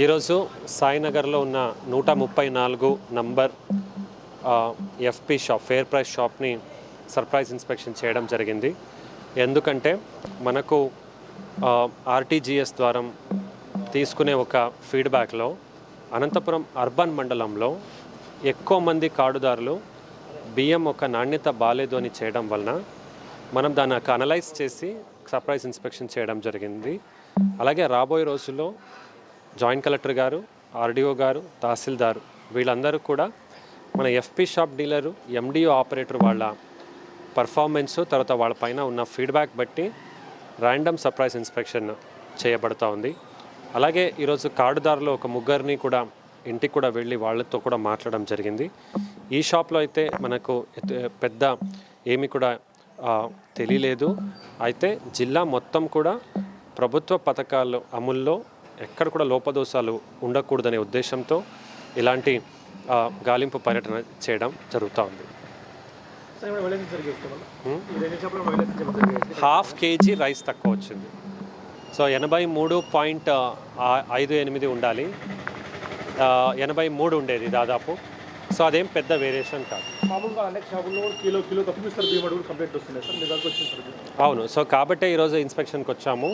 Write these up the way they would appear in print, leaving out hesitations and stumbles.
ఈరోజు సాయినగర్లో ఉన్న 134 number FP shop fair price షాప్ని సర్ప్రైజ్ ఇన్స్పెక్షన్ చేయడం జరిగింది. ఎందుకంటే మనకు ఆర్టీజీఎస్ ద్వారా తీసుకునే ఒక ఫీడ్బ్యాక్లో అనంతపురం అర్బన్ మండలంలో ఎక్కువ మంది కార్డుదారులు బియ్యం ఒక నాణ్యత బాలేదు అని చేయడం వలన మనం దాన్ని అనలైజ్ చేసి సర్ప్రైజ్ ఇన్స్పెక్షన్ చేయడం జరిగింది. అలాగే రాబోయే రోజుల్లో జాయింట్ కలెక్టర్ గారు, ఆర్డీఓ గారు, తహసీల్దారు వీళ్ళందరూ కూడా మన FP shop dealer, MDO operator వాళ్ళ పర్ఫార్మెన్సు తర్వాత వాళ్ళ పైన ఉన్న ఫీడ్బ్యాక్ బట్టి ర్యాండమ్ సర్ప్రైజ్ ఇన్స్పెక్షన్ చేయబడుతూ ఉంది. అలాగే ఈరోజు కార్డుదారులు ఒక ముగ్గురిని కూడా ఇంటికి కూడా వెళ్ళి వాళ్ళతో కూడా మాట్లాడడం జరిగింది. ఈ షాప్లో అయితే మనకు పెద్ద ఏమి కూడా తెలియలేదు. అయితే జిల్లా మొత్తం కూడా ప్రభుత్వ పథకాలు అమల్లో ఎక్కడ కూడా లోపదోషాలు ఉండకూడదనే ఉద్దేశంతో ఇలాంటి గాలింపు పర్యటన చేయడం జరుగుతూ ఉంది. 1/2 kg రైస్ తక్కువ వచ్చింది. సో 83.58 ఉండాలి, 83 ఉండేది దాదాపు. సో అదేం పెద్ద వేరియేషన్ కాదు. అవును. సో కాబట్టే ఈరోజు ఇన్స్పెక్షన్కి వచ్చాము.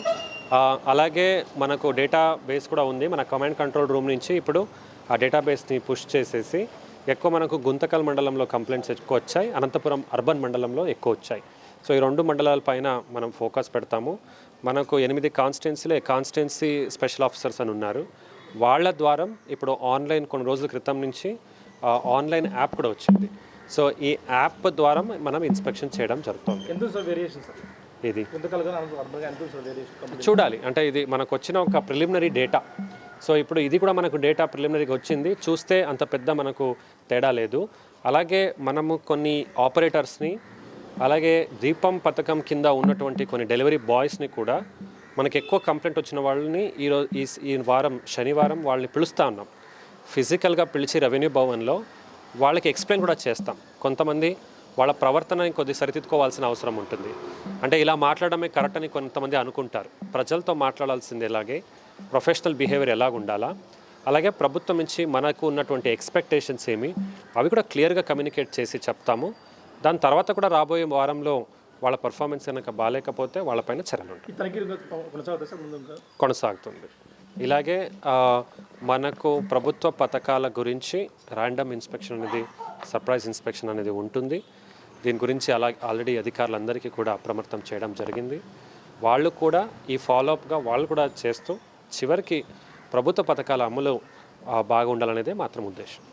అలాగే మనకు డేటా బేస్ కూడా ఉంది. మన కమాండ్ కంట్రోల్ రూమ్ నుంచి ఇప్పుడు ఆ డేటాబేస్ని పుష్ చేసేసి ఎక్కువ మనకు గుంతకల్ మండలంలో కంప్లైంట్స్ ఎక్కువ వచ్చాయి, అనంతపురం అర్బన్ మండలంలో ఎక్కువ వచ్చాయి. సో ఈ 2 మండలాల పైన మనం ఫోకస్ పెడతాము. మనకు 8 కాన్స్టిట్యున్సీ స్పెషల్ ఆఫీసర్స్ అని ఉన్నారు. వాళ్ళ ద్వారా ఇప్పుడు ఆన్లైన్ కొన్ని రోజుల క్రితం నుంచి ఆన్లైన్ యాప్ కూడా వచ్చింది. సో ఈ యాప్ ద్వారా మనం ఇన్స్పెక్షన్ చేయడం జరుగుతుంది. ఇది చూడాలి, అంటే ఇది మనకు వచ్చిన ఒక ప్రిలిమినరీ డేటా. సో ఇప్పుడు ఇది కూడా మనకు డేటా ప్రిలిమినరీగా వచ్చింది, చూస్తే అంత పెద్ద మనకు తేడా లేదు. అలాగే మనము కొన్ని ఆపరేటర్స్ని, అలాగే దీపం పథకం కింద ఉన్నటువంటి కొన్ని డెలివరీ బాయ్స్ని కూడా మనకి ఎక్కువ కంప్లైంట్ వచ్చిన వాళ్ళని ఈ వారం శనివారం వాళ్ళని పిలుస్తూ ఉన్నాం. ఫిజికల్గా పిలిచి రెవెన్యూ భవన్లో వాళ్ళకి ఎక్స్ప్లెయిన్ కూడా చేస్తాం. కొంతమంది వాళ్ళ ప్రవర్తనని కొద్ది సరిదిద్దుకోవాల్సిన అవసరం ఉంటుంది. అంటే ఇలా మాట్లాడడమే కరెక్ట్ అని కొంతమంది అనుకుంటారు. ప్రజలతో మాట్లాడాల్సింది ఎలాగే, ప్రొఫెషనల్ బిహేవియర్ ఎలాగ ఉండాలా, అలాగే ప్రభుత్వం నుంచి మనకు ఉన్నటువంటి ఎక్స్పెక్టేషన్స్ ఏమి అవి కూడా క్లియర్గా కమ్యూనికేట్ చేసి చెప్తాము. దాని తర్వాత కూడా రాబోయే వారంలో వాళ్ళ పర్ఫార్మెన్స్ కనుక బాగాలేకపోతే వాళ్ళపైన చర్యలు ఉంటాయి, కొనసాగుతుంది. ఇలాగే మనకు ప్రభుత్వ పథకాల గురించి ర్యాండమ్ ఇన్స్పెక్షన్ అనేది, సర్ప్రైజ్ ఇన్స్పెక్షన్ అనేది ఉంటుంది. దీని గురించి ఆల్రెడీ అధికారులందరికీ కూడా అప్రమత్తం చేయడం జరిగింది. వాళ్ళు కూడా ఈ ఫాలోఅప్గా వాళ్ళు కూడా చేస్తూ చివరికి ప్రభుత్వ పథకాల అమలు బాగుండాలనేదే మాత్రం ఉద్దేశం.